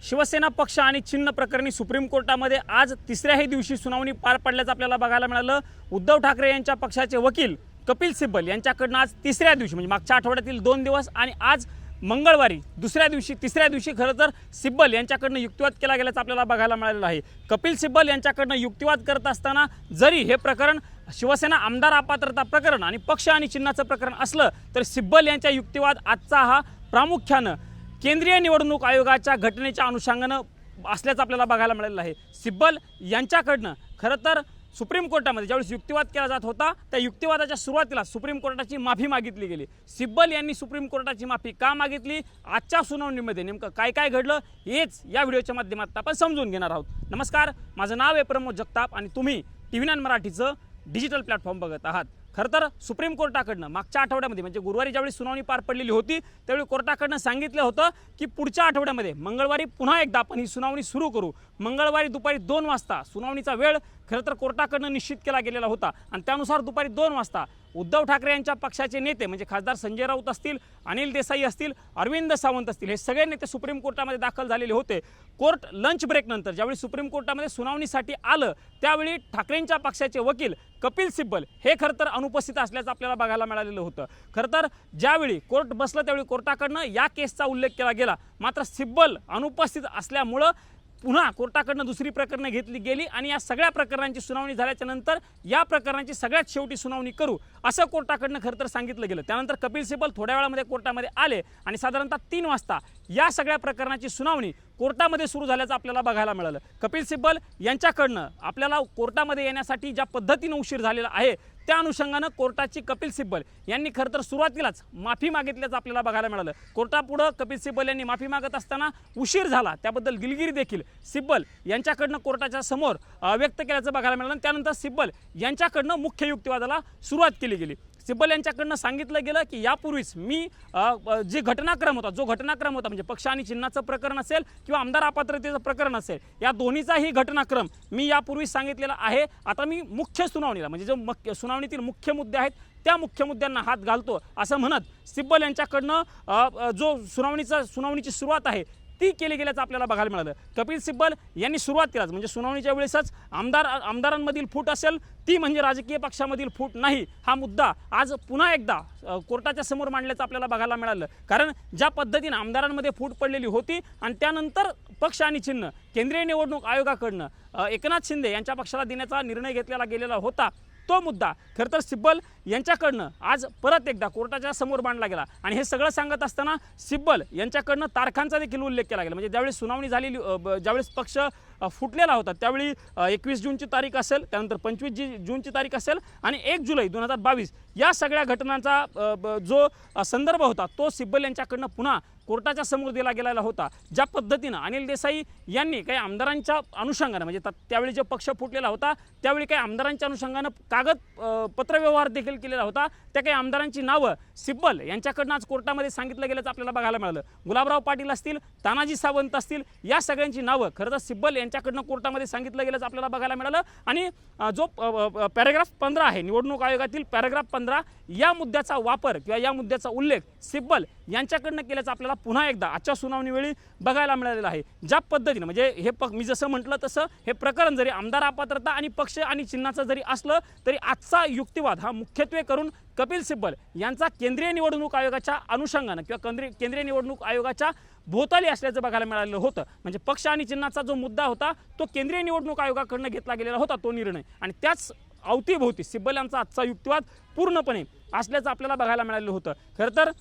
शिवसेना पक्ष आणि चिन्ह प्रकरणी सुप्रीम कोर्टामध्ये आज तिसऱ्याही दिवशी सुनावणी पार पडल्याचं आपल्याला बघायला मिळालं। उद्धव ठाकरे यांच्या पक्षाचे वकील कपिल सिब्बल यांच्याकडून आज तिसऱ्या दिवशी म्हणजे मागच्या आठवड्यातील 2 दिवस आणि आज मंगळवारी तिसऱ्या दिवशी खरं तर सिब्बल यांच्याकडून युक्तिवाद केला गेल्याचं आपल्याला बघायला मिळालेलं आहे। कपिल सिब्बल यांच्याकडून युक्तिवाद करत असताना जरी हे प्रकरण शिवसेना आमदार अपात्रता प्रकरण आणि पक्ष आणि चिन्हाचं प्रकरण असलं तर सिब्बल यांच्या युक्तिवाद आजचा हा प्रामुख्यानं केंद्रीय निवडणूक आयोगाच्या घटनेच्या अनुषंगानं असल्याचं आपल्याला बघायला मिळालेलं आहे। सिब्बल यांच्याकडनं खरं तर सुप्रीम कोर्टामध्ये ज्यावेळेस युक्तिवाद केला जात होता त्या युक्तिवादाच्या सुरुवातीला सुप्रीम कोर्टाची माफी मागितली गेली। सिब्बल यांनी सुप्रीम कोर्टाची माफी का मागितली, आजच्या सुनावणीमध्ये नेमकं काय काय घडलं हेच या व्हिडिओच्या माध्यमातून आपण समजून घेणार आहोत। नमस्कार, माझं नाव आहे प्रमोद जगताप आणि तुम्ही TV9 मराठीचं डिजिटल प्लॅटफॉर्म बघत आहात। खरं तर सुप्रीम कोर्टाकडनं मागच्या आठवड्यामध्ये म्हणजे गुरुवारी ज्यावेळी सुनावणी पार पडलेली होती त्यावेळी कोर्टाकडनं सांगितलं होतं की पुढच्या आठवड्यामध्ये मंगळवारी पुन्हा एकदा आपण ही सुनावणी सुरू करू। मंगळवारी दुपारी 2 वाजता सुनावणीचा वेळ खरं तर कोर्टाकडनं निश्चित केला गेलेला होता आणि त्यानुसार दुपारी 2 वाजता उद्धव ठाकरे यांच्या पक्षाचे नेते म्हणजे खासदार संजय राऊत असतील, अनिल देसाई असतील, अरविंद सावंत असतील, हे सगळे नेते सुप्रीम कोर्टामध्ये दाखल झालेले होते। कोर्ट लंच ब्रेक नंतर ज्यावेळी सुप्रीम कोर्टामध्ये सुनावणीसाठी आलं त्यावेळी ठाकरेंच्या पक्षाचे वकील कपिल सिब्बल हे खरं तर अनुपस्थित असल्याचं आपल्याला बघायला मिळालेलं होतं। खरं तर ज्यावेळी कोर्ट बसलं त्यावेळी कोर्टाकडनं या केसचा उल्लेख केला गेला, मात्र सिब्बल अनुपस्थित असल्यामुळं पुन्हा कोर्टाकडनं दुसरी प्रकरणं घेतली गेली आणि या सगळ्या प्रकरणांची सुनावणी झाल्याच्या नंतर या प्रकरणाची सगळ्यात शेवटी सुनावणी करू असं कोर्टाकडनं खरं तर सांगितलं गेलं। त्यानंतर कपिल सिब्बल थोड्या वेळामध्ये कोर्टामध्ये आले आणि साधारणतः 3 वाजता या सगळ्या प्रकरणाची सुनावणी कोर्टामध्ये सुरू झाल्याचं आपल्याला बघायला मिळालं। कपिल सिब्बल यांच्याकडनं आपल्याला कोर्टामध्ये येण्यासाठी ज्या पद्धतीनं उशीर झालेला आहे त्या अनुषंगानं कोर्टाची कपिल सिब्बल यांनी खरं तर सुरुवातीलाच माफी मागितल्याचं आपल्याला बघायला मिळालं। कोर्टापुढं कपिल सिब्बल यांनी माफी मागत असताना उशीर झाला त्याबद्दल दिलगिरी देखील सिब्बल यांच्याकडनं कोर्टाच्या समोर व्यक्त केल्याचं बघायला मिळालं। त्यानंतर सिब्बल यांच्याकडनं मुख्य युक्तिवादाला सुरुवात केली गेली। सिब्बल यांच्याकडनं सांगितलं गेलं की यापूर्वीच मी जो घटनाक्रम होता म्हणजे पक्ष आणि चिन्हाचं प्रकरण असेल किंवा आमदार अपात्रतेचं प्रकरण असेल या दोन्हीचाही घटनाक्रम मी यापूर्वी सांगितलेला आहे। आता मी मुख्य सुनावणीला म्हणजे जो सुनावणीतील मुख्य मुद्दे आहेत त्या मुख्य मुद्द्यांना हात घालतो असं म्हणत सिब्बल यांच्याकडनं जो सुनावणीची सुरुवात आहे ती केली गेल्याचं आपल्याला बघायला मिळालं। कपिल सिब्बल यांनी सुरुवात केलाच म्हणजे सुनावणीच्या वेळेसच आमदारांमधील फूट असेल ती म्हणजे राजकीय पक्षामधील फूट नाही हा मुद्दा आज पुन्हा एकदा कोर्टाच्या समोर मांडल्याचं आपल्याला बघायला मिळालं। कारण ज्या पद्धतीने आमदारांमध्ये फूट पडलेली होती आणि त्यानंतर पक्ष आणि चिन्ह केंद्रीय निवडणूक आयोगाकडनं एकनाथ शिंदे यांच्या पक्षाला देण्याचा निर्णय घेतलेला गेलेला होता तो मुद्दा खरं तर सिब्बल यांच्याकडनं आज परत एकदा कोर्टाच्या समोर मांडला गेला आणि हे सगळं सांगत असताना सिब्बल यांच्याकडनं तारखांचा देखील उल्लेख केला गेला। म्हणजे ज्यावेळी सुनावणी झालेली ज्यावेळेस पक्ष फुटलेला होता त्यावेळी 21 जूनची तारीख असेल, त्यानंतर 25 जूनची तारीख असेल आणि 1 जुलै 2022 या सगळ्या घटनांचा जो संदर्भ होता तो सिब्बल यांच्याकडनं पुन्हा कोर्टाच्या समोर दिला गेलेला होता। ज्या पद्धतीनं अनिल देसाई यांनी काही आमदारांच्या अनुषंगानं म्हणजे त्यावेळी जो पक्ष फुटलेला होता त्यावेळी काही आमदारांच्या अनुषंगानं पत्रव्यवहार देखील केलेला होता, त्या काही आमदारांची नावं सिब्बल यांच्याकडनं आज कोर्टामध्ये सांगितलं गेल्याचं आपल्याला बघायला मिळालं। गुलाबराव पाटील असतील, तानाजी सावंत असतील, या सगळ्यांची नावं खरं तर सिब्बल यांच्याकडनं कोर्टामध्ये सांगितलं गेल्याचं आपल्याला बघायला मिळालं। आणि जो पॅराग्राफ 15 आहे निवडणूक आयोगातील पॅराग्राफ 15 या मुद्द्याचा वापर किंवा या मुद्द्याचा उल्लेख सिब्बल यांच्याकडनं केल्याचं आपल्याला पुन्हा एकदा आजच्या सुनावणीवेळी बघायला मिळालेलं आहे। ज्या पद्धतीने म्हणजे हे मी जसं म्हटलं तसं हे प्रकरण जरी आमदार अपात्रता आणि पक्ष आणि चिन्हाचं जरी असलं तरी आजचा युक्तिवाद हा मुख्यत्वे करून कपिल सिब्बल यांचा केंद्रीय निवडणूक आयोगाच्या अनुषंगानं किंवा केंद्रीय निवडणूक आयोगाच्या भोवताली असल्याचं बघायला मिळालेलं होतं। म्हणजे पक्ष आणि चिन्हाचा जो मुद्दा होता तो केंद्रीय निवडणूक आयोगाकडनं घेतला गेलेला होता तो निर्णय आणि त्याच अवतीभोवती सिब्बल यांचा आजचा युक्तिवाद पूर्णपणे असल्याचं आपल्याला बघायला मिळालेलं होतं। खरं तर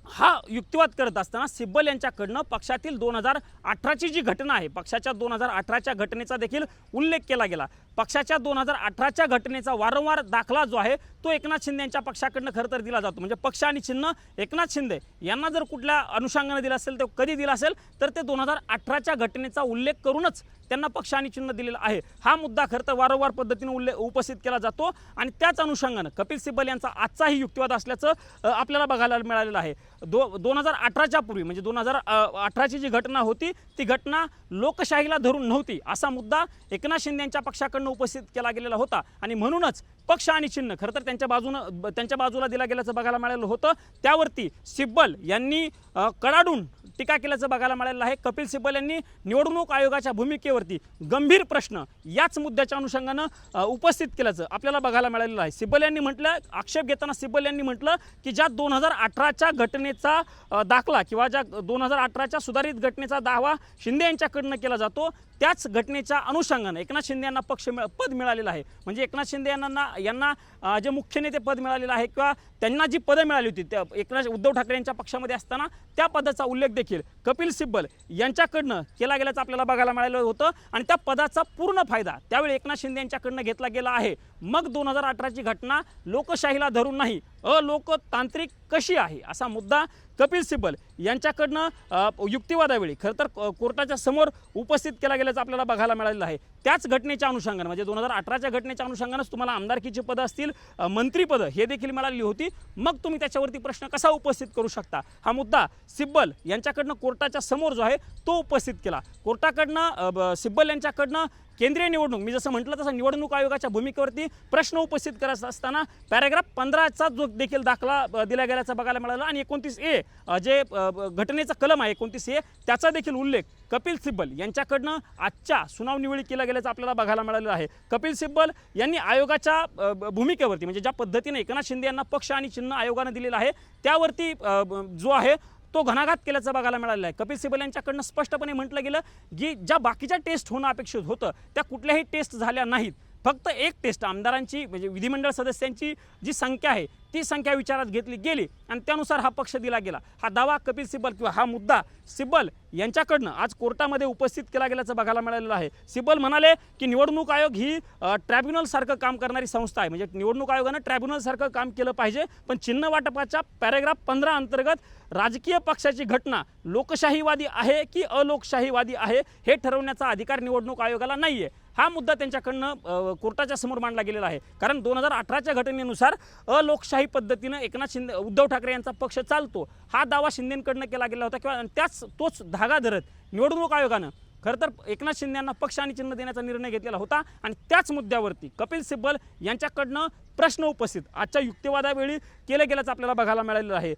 हा युक्तिवाद करत असताना सिब्बल यांच्याकडनं पक्षातील 2018ची जी घटना आहे पक्षाच्या 2018च्या घटनेचा देखील उल्लेख केला गेला। पक्षाच्या 2018च्या घटनेचा वारंवार दाखला जो आहे तो एकनाथ शिंदे यांच्या पक्षाकडनं खरं तर दिला जातो। म्हणजे पक्ष आणि चिन्ह एकनाथ शिंदे यांना जर कुठल्या अनुषंगाने दिला असेल तर कधी दिला असेल तर ते 2018च्या घटनेचा उल्लेख करूनच त्यांना पक्ष आणि चिन्ह दिलेलं आहे। हा मुद्दा खरं तर वारंवार पद्धतीने उपस्थित केला जातो आणि त्याच अनुषंगानं कपिल सिब्बल यांचा आजचाही युक्तिवाद असल्याचं आपल्याला बघायला मिळालेलं आहे। 2018च्या पूर्वी म्हणजे 2018ची जी घटना होती ती घटना लोकशाहीला धरून नव्हती असा मुद्दा एकनाथ शिंदे यांच्या पक्षाकडनं उपस्थित केला गेलेला होता आणि म्हणूनच पक्ष आणि चिन्ह खरं तर त्यांच्या बाजूला दिला गेल्याचं बघायला मिळालं होतं। त्यावरती सिब्बल यांनी कडाडून टीका केल्याचं बघायला मिळालेलं आहे। कपिल सिब्बल यांनी निवडणूक आयोगाच्या भूमिकेवरती गंभीर प्रश्न याच मुद्द्याच्या अनुषंगानं उपस्थित केल्याचं आपल्याला बघायला मिळालेलं आहे। सिब्बल यांनी म्हटलं, आक्षेप घेताना सिब्बल यांनी म्हटलं की ज्या 2018च्या घटनेचा दाखला किंवा ज्या 2018च्या सुधारित घटनेचा दावा शिंदे यांच्याकडनं केला जातो त्याच घटनेच्या अनुषंगानं एकनाथ शिंदे यांना पद मिळालेलं आहे। म्हणजे एकनाथ शिंदे यांना जे मुख्य नेते पद मिळालेलं आहे किंवा त्यांना जी पदं मिळाली होती त्या उद्धव ठाकरे यांच्या पक्षामध्ये असताना त्या पदाचा उल्लेख देखील कपिल सिब्बल यांच्याकडनं केला गेल्याचं आपल्याला बघायला मिळालं होतं आणि त्या पदाचा पूर्ण फायदा त्यावेळी एकनाथ शिंदे यांच्याकडनं घेतला गेला आहे। मग 2018ची घटना लोकशाहीला धरून नाही अलोकतांत्रिक कशी आहे असा मुद्दा कपिल सिब्बल यांच्याकडनं युक्तिवादावेळी खरं तर कोर्टाच्या समोर उपस्थित केला गेल्याचं आपल्याला बघायला मिळालेलं आहे। त्याच घटनेच्या अनुषंगानं म्हणजे 2018च्या घटनेच्या अनुषंगानंच तुम्हाला आमदारकीची पदं असतील, मंत्रीपदं हे देखील मिळालेली होती, मग तुम्ही त्याच्यावरती प्रश्न कसा उपस्थित करू शकता हा मुद्दा सिब्बल यांच्याकडनं कोर्टाच्या समोर जो आहे तो उपस्थित केला। कोर्टाकडनं सिब्बल यांच्याकडनं केंद्रीय निवडणूक मी जसं म्हटलं तसं निवडणूक आयोगाच्या भूमिकेवरती प्रश्न उपस्थित करत असताना पॅराग्राफ 15चा जो देखील दाखला दिला गेल्याचा बघायला मिळाला आणि 29A जे घटनेचा कलम आहे 29A त्याचा देखील उल्लेख कपिल सिब्बल यांच्याकडनं आजच्या सुनावणीवेळी केला गेल्याचं आपल्याला बघायला मिळालेलं आहे। कपिल सिब्बल यांनी आयोगाच्या भूमिकेवरती म्हणजे ज्या पद्धतीने एकनाथ शिंदे यांना पक्ष आणि चिन्ह आयोगानं दिलेलं आहे त्यावरती जो आहे तो घणाघात केल्याचं बघायला मिळालेलं आहे। कपिल सिब्बल यांच्याकडनं स्पष्टपणे म्हटलं गेलं की ज्या बाकीच्या टेस्ट होणं अपेक्षित होतं त्या कुठल्याही टेस्ट झाल्या नाहीत, फक्त एक टेस्ट आमदारांची म्हणजे विधिमंडळ सदस्यांची जी संख्या आहे ती संख्या विचारात घेतली गेली आणि त्यानुसार हा पक्ष दिला गेला। हा दावा कपिल सिब्बल किंवा हा मुद्दा सिब्बल यांच्याकडनं आज कोर्टामध्ये उपस्थित केला गेल्याचं बघायला मिळालेलं आहे। सिब्बल म्हणाले की निवडणूक आयोग ही ट्रायब्युनलसारखं काम करणारी संस्था आहे, म्हणजे निवडणूक आयोगानं ट्रायब्युनलसारखं काम केलं पाहिजे, पण चिन्ह वाटपाच्या पॅराग्राफ 15 अंतर्गत राजकीय पक्षाची घटना लोकशाहीवादी आहे की अलोकशाहीवादी आहे हे ठरवण्याचा अधिकार निवडणूक आयोगाला नाही आहे। हा मुद्दा त्यांच्याकडनं कोर्टाच्या समोर मांडला गेलेला आहे, कारण 2018च्या घटनेनुसार अलोकशाही पद्धतीनं एकनाथ शिंदे उद्धव ठाकरे यांचा पक्ष चालतो हा दावा शिंदेंकडनं केला गेला होता किंवा तोच धागा धरत निवडणूक आयोगानं खरं तर एकनाथ शिंदे यांना पक्ष आणि चिन्ह देण्याचा निर्णय घेतलेला होता आणि त्याच मुद्द्यावरती कपिल सिब्बल यांच्याकडनं प्रश्न उपस्थित आजच्या युक्तिवादावेळी केलं गेल्याचं आपल्याला बघायला मिळालेलं आहे।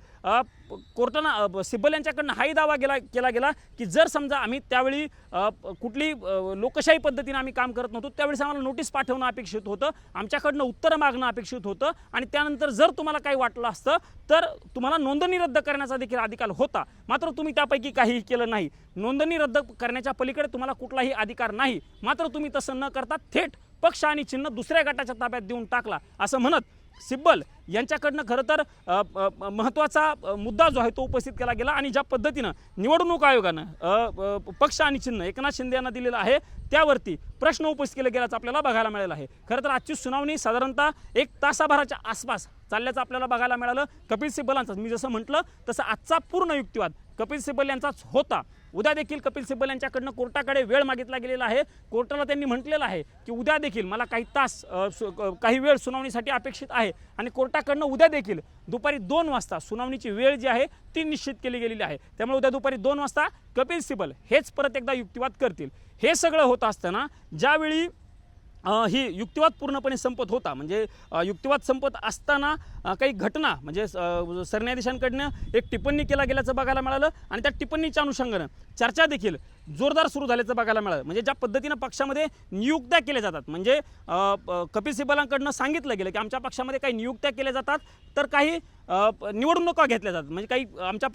कोर्टानं सिब्बल यांच्याकडनं हाही दावा केला गेला की जर समजा आम्ही त्यावेळी कुठली लोकशाही पद्धतीने आम्ही काम करत नव्हतो त्यावेळेस आम्हाला नोटीस पाठवणं अपेक्षित होतं, आमच्याकडनं उत्तरं मागणं अपेक्षित होतं आणि त्यानंतर जर तुम्हाला काही वाटलं असतं तर तुम्हाला नोंदणी रद्द करण्याचा देखील अधिकार होता, मात्र तुम्ही त्यापैकी काहीही केलं नाही। नोंदणी रद्द करण्याच्या पलीकडे तुम्हाला कुठलाही अधिकार नाही, मात्र तुम्ही तसं न करता थेट पक्ष आणि चिन्ह दुसऱ्या गटाच्या ताब्यात देऊन टाकला असं म्हणत सिब्बल यांच्याकडनं खरं तर महत्त्वाचा मुद्दा जो आहे तो उपस्थित केला गेला आणि ज्या पद्धतीनं निवडणूक आयोगानं पक्ष आणि चिन्ह एकनाथ शिंदे यांना दिलेलं आहे त्यावरती प्रश्न उपस्थित केला गेल्याचं आपल्याला बघायला मिळालेलं आहे। खरं तर आजची सुनावणी साधारणतः 1 तासाभराच्या आसपास चालल्याचं आपल्याला बघायला मिळालं। कपिल सिब्बलांचा मी जसं म्हटलं तसं आजचा पूर्ण युक्तिवाद कपिल सिब्बल यांचाच होता। उद्या देखील कपिल सिब्बल यांच्याकडनं कोर्टाकडे वेळ मागितला गेलेला आहे। कोर्टाला त्यांनी म्हटलेलं आहे की उद्या देखील मला काही वेळ सुनावणीसाठी अपेक्षित आहे आणि कोर्टाकडनं उद्या देखील दुपारी 2 वाजता सुनावणीची वेळ जी आहे ती निश्चित केली गेलेली आहे। त्यामुळे उद्या दुपारी 2 वाजता कपिल सिब्बल हेच परत एकदा युक्तिवाद करतील। हे सगळं होत असताना ज्यावेळी ही युक्तिवाद पूर्णपणे संपत होता म्हणजे युक्तिवाद संपत असताना काही घटना म्हणजे सरन्यायाधीशांकडनं एक टिप्पणी केला गेल्याचं बघायला मिळालं आणि त्या टिप्पणीच्या अनुषंगानं चर्चा देखील जोरदार सुरू झाल्याचं बघायला मिळालं। म्हणजे ज्या पद्धतीनं पक्षामध्ये नियुक्त्या केल्या जातात म्हणजे कपिल सिब्बलांकडनं सांगितलं गेलं की आमच्या पक्षामध्ये काही नियुक्त्या केल्या जातात तर काही निवडणुका घेतल्या जातात, म्हणजे काही आमच्या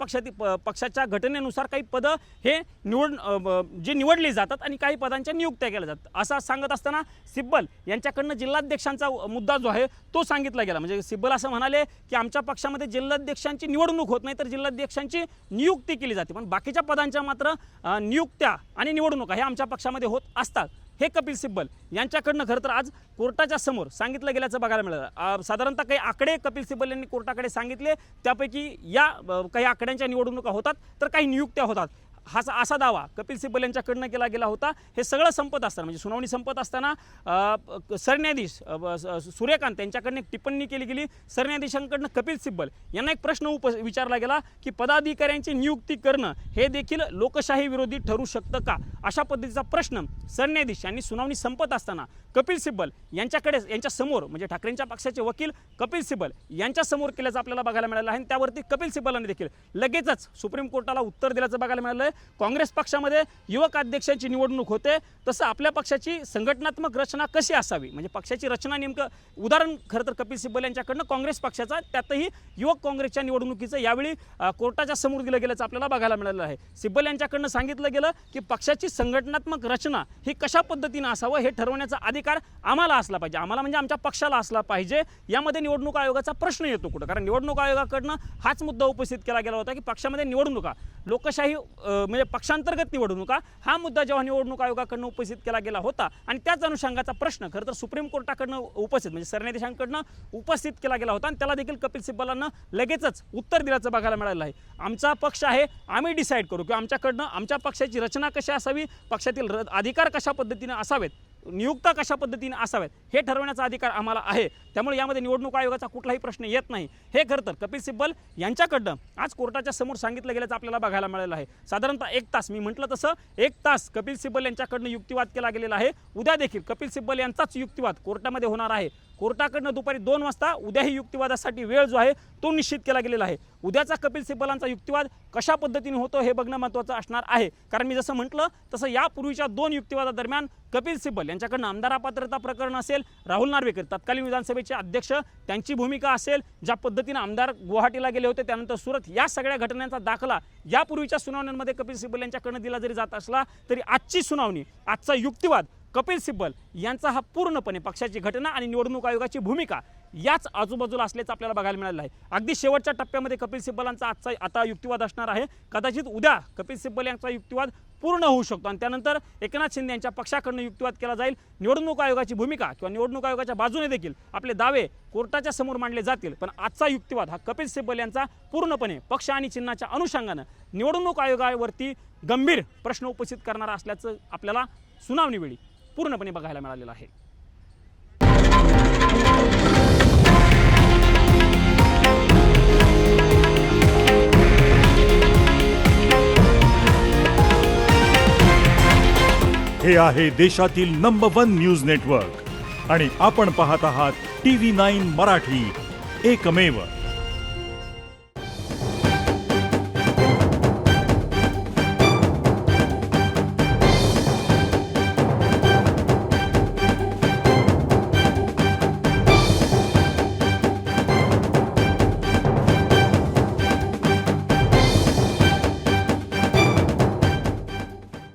पक्षाच्या घटनेनुसार काही पदं हे निवडली जातात आणि काही पदांच्या नियुक्त्या केल्या जातात असं सांगत असताना सिब्बल यांच्याकडनं जिल्हाध्यक्षांचा मुद्दा जो आहे तो सांगितला गेला। म्हणजे सिब्बल असं म्हणाले की आमच्या पक्षामध्ये जिल्हाध्यक्षांची निवडणूक होत नाही तर जिल्हाध्यक्षांची नियुक्ती केली जाते, पण बाकीच्या पदांच्या मात्र नियुक्त्या आणि निवडणुका हे आमच्या पक्षामध्ये होत असतात हे कपिल सिब्बल यांच्याकडनं खरं तर आज कोर्टाच्या समोर सांगितलं गेल्याचं बघायला मिळालं। साधारणतः काही आकडे कपिल सिब्बल यांनी कोर्टाकडे सांगितले, त्यापैकी या काही आकड्यांच्या निवडणुका होतात तर काही नियुक्त्या होतात असा दावा कपिल सिब्बल यांच्याकडनं केला गेला होता. हे सगळं संपत असताना म्हणजे सुनावणी संपत असताना सरन्यायाधीश सूर्यकांत यांच्याकडनं एक टिप्पणी केली गेली. सरन्यायाधीशांकडनं कपिल सिब्बल यांना एक प्रश्न विचारला गेला की पदाधिकाऱ्यांची नियुक्ती करणं हे देखील लोकशाही विरोधी ठरू शकतं का, अशा पद्धतीचा प्रश्न सरन्यायाधीश यांनी सुनावणी संपत असताना कपिल सिब्बल यांच्या समोर म्हणजे ठाकरेंच्या पक्षाचे वकील कपिल सिब्बल यांच्या समोर केल्याचं आपल्याला बघायला मिळालं आहे. त्यावरती कपिल सिब्बलांनी देखील लगेचच सुप्रीम कोर्टाला उत्तर दिल्याचं बघायला मिळालं आहे. काँग्रेस पक्षामध्ये युवक अध्यक्षांची निवडणूक होते, तसं आपल्या पक्षाची संघटनात्मक रचना कशी असावी म्हणजे पक्षाची रचना नेमकं उदाहरण खरं तर कपिल सिब्बल यांच्याकडनं काँग्रेस पक्षाचा त्यातही युवक काँग्रेसच्या निवडणुकीचं यावेळी कोर्टाच्या समोर दिलं गेल्याचं आपल्याला बघायला मिळालं आहे. सिब्बल यांच्याकडनं सांगितलं गेलं की पक्षाची संघटनात्मक रचना ही कशा पद्धतीनं असावं हे ठरवण्याचा अधिकार आम्हाला असला पाहिजे, आम्हाला म्हणजे आमच्या पक्षाला असला पाहिजे. यामध्ये निवडणूक आयोगाचा प्रश्न येतो कुठं, कारण निवडणूक आयोगाकडनं हाच मुद्दा उपस्थित केला गेला होता की पक्षामध्ये निवडणुका लोकशाही म्हणजे पक्षांतर्गत निवडणुका हा मुद्दा जेव्हा निवडणूक आयोगाकडनं उपस्थित केला गेला होता आणि त्याच अनुषंगाचा प्रश्न खरं तर सुप्रीम कोर्टाकडनं उपस्थित म्हणजे सरन्यायाधीशांकडनं उपस्थित केला गेला होता आणि त्याला देखील कपिल सिब्बलांना लगेचच उत्तर दिल्याचं बघायला मिळालं आहे. आमचा पक्ष आहे, आम्ही डिसाईड करू किंवा आमच्याकडनं आमच्या पक्षाची रचना कशी असावी, पक्षातील अधिकार कशा पद्धतीने असावेत, नियुक्ता कशा पद्धतीने असाव्यात हे ठरवण्याचा अधिकार आम्हाला आहे. त्यामुळे यामध्ये निवडणूक आयोगाचा कुठलाही प्रश्न येत नाही. हे खरं तर कपिल सिब्बल यांच्याकडनं आज कोर्टाच्या समोर सांगितलं गेल्याचं आपल्याला बघायला मिळालं आहे. साधारणतः 1 तास मी म्हटलं तसं 1 तास कपिल सिब्बल यांच्याकडनं युक्तिवाद केला गेलेला आहे. उद्या देखील कपिल सिब्बल यांचाच युक्तिवाद कोर्टामध्ये होणार आहे. कोर्टाकडनं दुपारी 2 वाजता उद्याही युक्तिवादासाठी वेळ जो आहे तो निश्चित केला गेलेला आहे. उद्याचा कपिल सिब्बलांचा युक्तिवाद कशा पद्धतीने होतो हे बघणं महत्त्वाचं असणार आहे, कारण मी जसं म्हटलं तसं यापूर्वीच्या 2 युक्तिवादादरम्यान कपिल सिब्बल यांच्याकडनं आमदार अपात्रता प्रकरण असेल, राहुल नार्वेकर तत्कालीन विधानसभेचे अध्यक्ष त्यांची भूमिका असेल, ज्या पद्धतीने आमदार गुवाहाटीला गेले होते त्यानंतर सुरत, या सगळ्या घटनांचा दाखला यापूर्वीच्या सुनावण्यांमध्ये कपिल सिब्बल यांच्याकडनं दिला जरी जात असला तरी आजची सुनावणी, आजचा युक्तिवाद कपिल सिब्बल यांचा हा पूर्णपणे पक्षाची घटना आणि निवडणूक आयोगाची भूमिका याच आजूबाजूला असल्याचं आपल्याला बघायला मिळालं आहे. अगदी शेवटच्या टप्प्यामध्ये कपिल सिब्बलांचा आता युक्तिवाद असणार आहे. कदाचित उद्या कपिल सिब्बल यांचा युक्तिवाद पूर्ण होऊ शकतो आणि त्यानंतर एकनाथ शिंदे यांच्या पक्षाकडनं युक्तिवाद केला जाईल. निवडणूक आयोगाची भूमिका किंवा निवडणूक आयोगाच्या बाजूने देखील आपले दावे कोर्टाच्या समोर मांडले जातील. पण आजचा युक्तिवाद हा कपिल सिब्बल यांचा पूर्णपणे पक्ष आणि चिन्हाच्या अनुषंगानं निवडणूक आयोगावरती गंभीर प्रश्न उपस्थित करणारा असल्याचं आपल्याला सुनावणीवेळी पूर्णपणे बघायला मिळालेलं आहे. हे आहे देशातील नंबर 1 न्यूज नेटवर्क आणि आपण पाहत आहात TV9 मराठी, एकमेव.